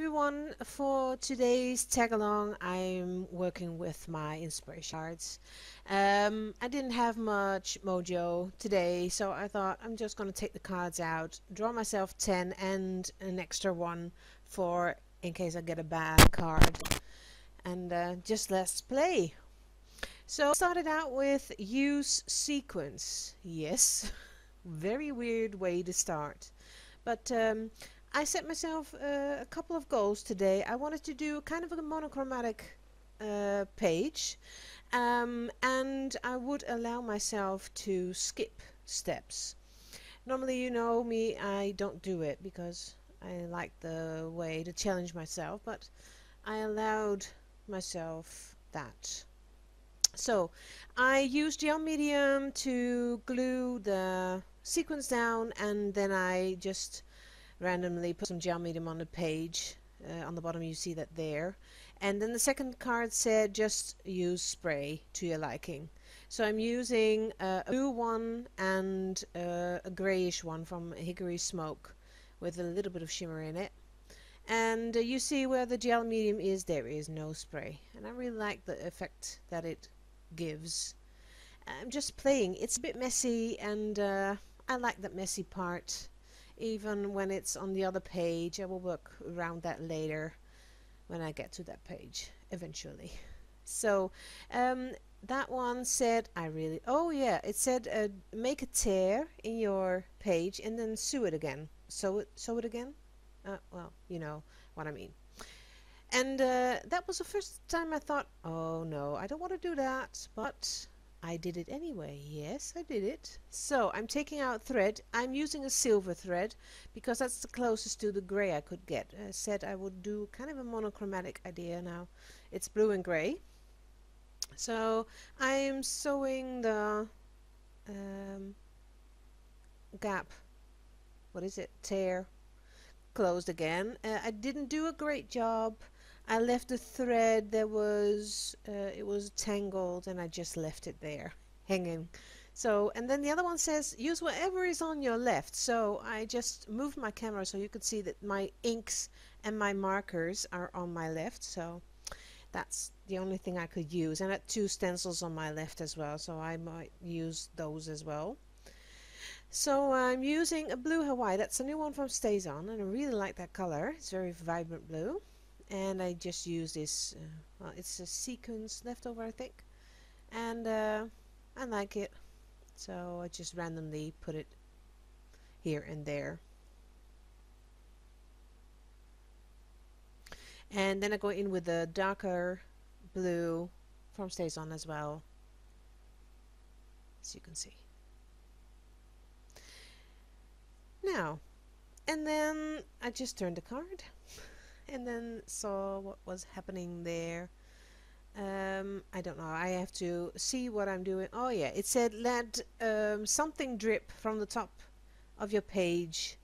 everyone, for today's tag along I'm working with my inspiration cards. I didn't have much mojo today, so I thought I'm just going to take the cards out, draw myself 10 and an extra one for in case I get a bad card, and just let's play. So I started out with use sequence. Yes, very weird way to start. But I set myself a couple of goals today. I wanted to do kind of a monochromatic page, and I would allow myself to skip steps. Normally, you know me, I don't do it because I like the way to challenge myself, but I allowed myself that. So I used gel medium to glue the sequence down, and then I just randomly put some gel medium on the page. On the bottom you see that there. And then the second card said just use spray to your liking. So I'm using a blue one and a grayish one from Hickory Smoke with a little bit of shimmer in it. And you see where the gel medium is, there is no spray. And I really like the effect that it gives. I'm just playing. It's a bit messy, and I like that messy part. Even when it's on the other page, I will work around that later when I get to that page eventually. So that one said oh yeah, it said make a tear in your page and then sew it again. Sew it again? Well, you know what I mean. And that was the first time I thought, oh no, I don't want to do that, but I did it anyway. Yes, I did it. So I'm taking out thread. I'm using a silver thread because that's the closest to the gray I could get. I said I would do kind of a monochromatic idea now. It's blue and gray. So I'm sewing the gap, what is it, tear, closed again. I didn't do a great job. I left the thread, it was tangled, and I just left it there hanging. So, and then the other one says use whatever is on your left. So I just moved my camera so you could see that my inks and my markers are on my left. So that's the only thing I could use. And I had two stencils on my left as well, so I might use those as well. So I'm using a blue Hawaii. That's a new one from Stays On, and I really like that color. It's very vibrant blue. And I just use this, well, it's a sequence leftover, I think, and I like it, so I just randomly put it here and there. And then I go in with the darker blue from Stays On as well, as you can see. Now, and then I just turned the card and then saw what was happening there. I don't know, I have to see what I'm doing. Oh yeah, it said let something drip from the top of your page,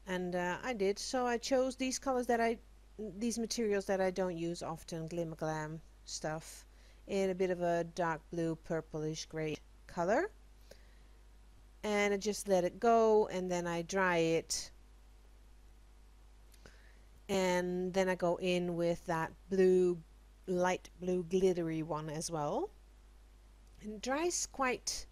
and I did. So I chose these colors these materials that I don't use often, Glimmer Glam stuff, in a bit of a dark blue purplish gray color, and I just let it go, and then I dry it. And then I go in with that blue, light blue glittery one as well. And it dries quite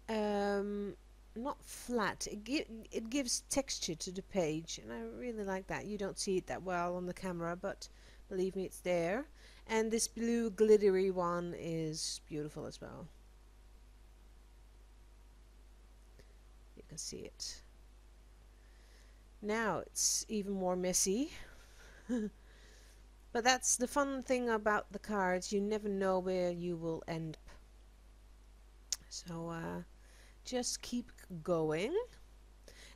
not flat. It gives texture to the page, and I really like that. You don't see it that well on the camera, but believe me, it's there. And this blue glittery one is beautiful as well. You can see it. Now it's even more messy. But that's the fun thing about the cards. You never know where you will end up. So just keep going.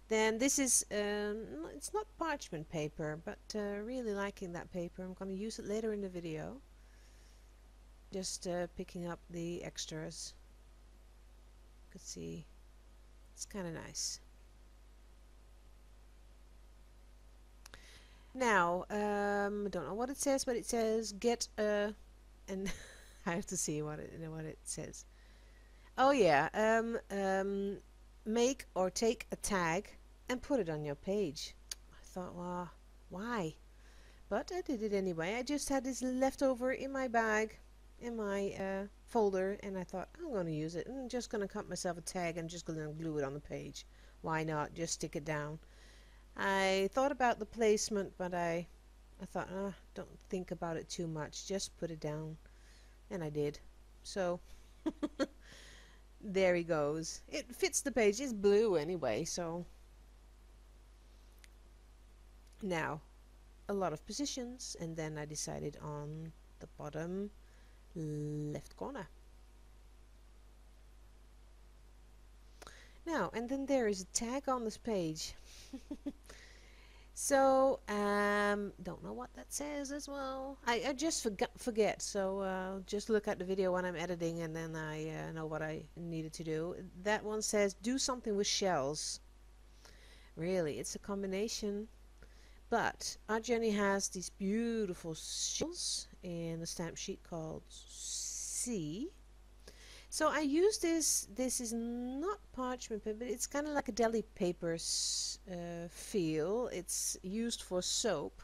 Then this is, it's not parchment paper, but really liking that paper. I'm going to use it later in the video. Just picking up the extras. You can see it's kind of nice. Now, I don't know what it says, but it says get a, and I have to see what it says. Oh yeah, make or take a tag and put it on your page. I thought, well, why? But I did it anyway. I just had this leftover in my bag, in my folder, and I thought I'm going to use it. I'm just going to cut myself a tag and just going to glue it on the page. Why not? Just stick it down. I thought about the placement, but I thought, don't think about it too much. Just put it down. And I did. So there he goes. It fits the page. It's blue anyway, so now a lot of positions, and then I decided on the bottom left corner. Now, and then there is a tag on this page. So, don't know what that says as well. I just forget, so just look at the video when I'm editing, and then I know what I needed to do. That one says, do something with shells. Really, it's a combination. But our Jenny has these beautiful shells in a stamp sheet called C. So I use this. This is not parchment paper, but it's kind of like a deli paper feel. It's used for soap.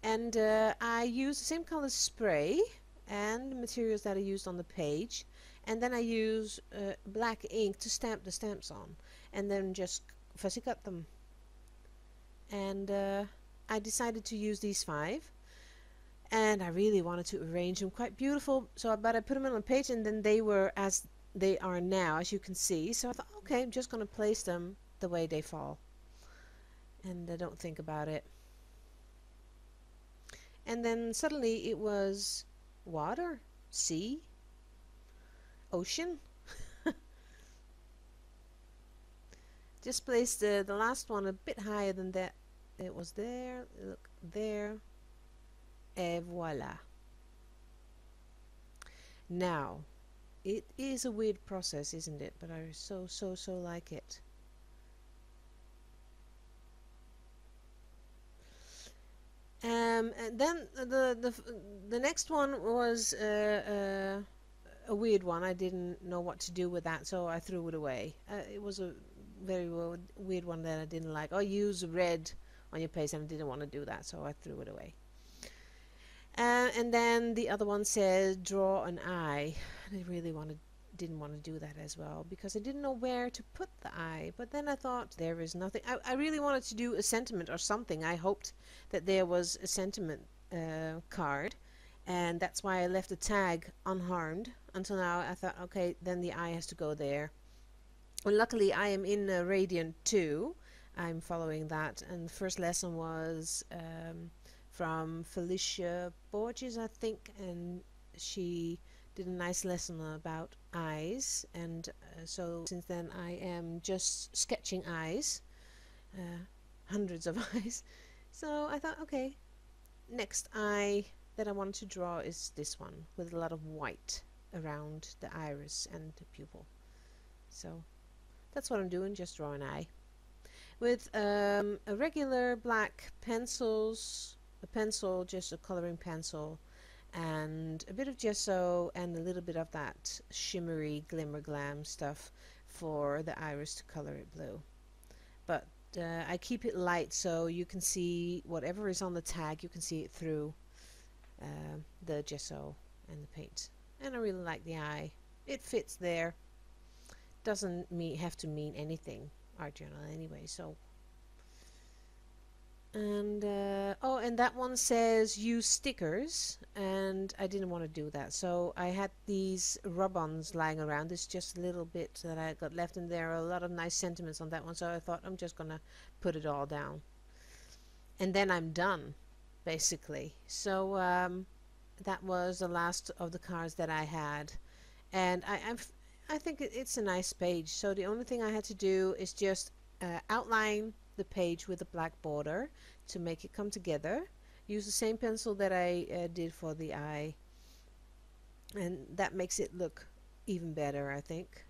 And I use the same color spray and the materials that I used on the page. And then I use black ink to stamp the stamps on. And then just fussy cut them. And I decided to use these 5, and I really wanted to arrange them quite beautiful, but I put them on a page, and then they were as they are now, as you can see. So I thought, okay, I'm just going to place them the way they fall, and I don't think about it. And then suddenly it was water, sea, ocean. Just placed the last one a bit higher than that. It was there, look, there, et voila. Now, it is a weird process, isn't it? But I so like it. And then the next one was a weird one. I didn't know what to do with that, so I threw it away. It was a very weird one that I didn't like. Oh, use red on your page, and I didn't want to do that, so I threw it away. And then the other one says draw an eye. And I really didn't want to do that as well, because I didn't know where to put the eye. But then I thought, there is nothing. I really wanted to do a sentiment or something. I hoped that there was a sentiment card, and that's why I left the tag unharmed until now. I thought, okay, then the eye has to go there. Well, luckily I am in Radiant 2. I'm following that, and the first lesson was from Felicia Borges, I think, and she did a nice lesson about eyes, and so since then I am just sketching eyes, hundreds of eyes. So I thought, okay, next eye that I wanted to draw is this one with a lot of white around the iris and the pupil. So that's what I'm doing, just draw an eye with a regular black pencils, a pencil, just a coloring pencil, and a bit of gesso and a little bit of that shimmery glimmer glam stuff for the iris to color it blue. But I keep it light so you can see whatever is on the tag, you can see it through the gesso and the paint. And I really like the eye. It fits there. Doesn't have to mean anything, art journal anyway. So, and oh, and that one says use stickers, and I didn't want to do that, so I had these rub-ons lying around. It's just a little bit that I got left, and there are a lot of nice sentiments on that one, so I thought I'm just gonna put it all down, and then I'm done, basically. So that was the last of the cards that I had, and I think it's a nice page. So the only thing I had to do is just outline the page with a black border to make it come together. Use the same pencil that I did for the eye, and that makes it look even better, I think.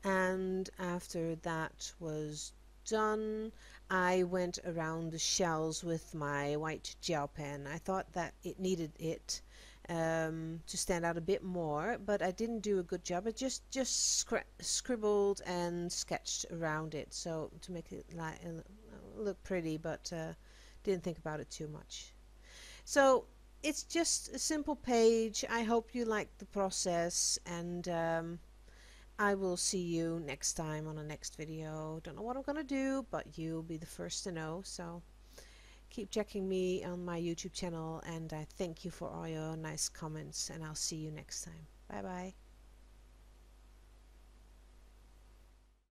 And after that was done, I went around the shells with my white gel pen. I thought that it needed it to stand out a bit more, but I didn't do a good job. I just scribbled and sketched around it, so to make it like looked pretty, but didn't think about it too much. So it's just a simple page. I hope you like the process, and I will see you next time on the next video. Don't know what I'm gonna do, but you'll be the first to know. So keep checking me on my YouTube channel, and I thank you for all your nice comments, and I'll see you next time. Bye bye.